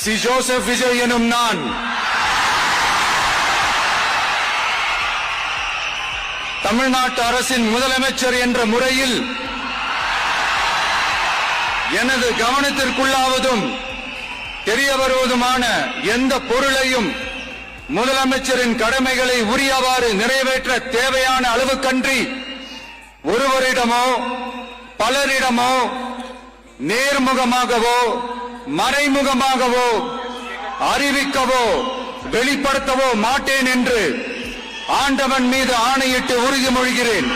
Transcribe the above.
C Joseph Vijay எனும் நான் தமிழ்நாட்டு அரசின் முதலமைச்சர் என்ற முறையில் எனது கவனத்திற்குள்ளாவதும் தெரிய வருவதுமான எந்த பொருளையும் முதலமைச்சரின் கடமைகளை உரியவாறு நிறைவேற்ற தேவையான அளவுக்கன்றி ஒருவரிடமோ பலரிடமோ நேர்முகமாகவோ மறைமுகமாகவோ அறிவிக்கவோ வெளிப்படுத்தவோ மாட்டேன் என்று ஆண்டவன் மீது ஆணையிட்டு உறுதிமொழிகிறேன்.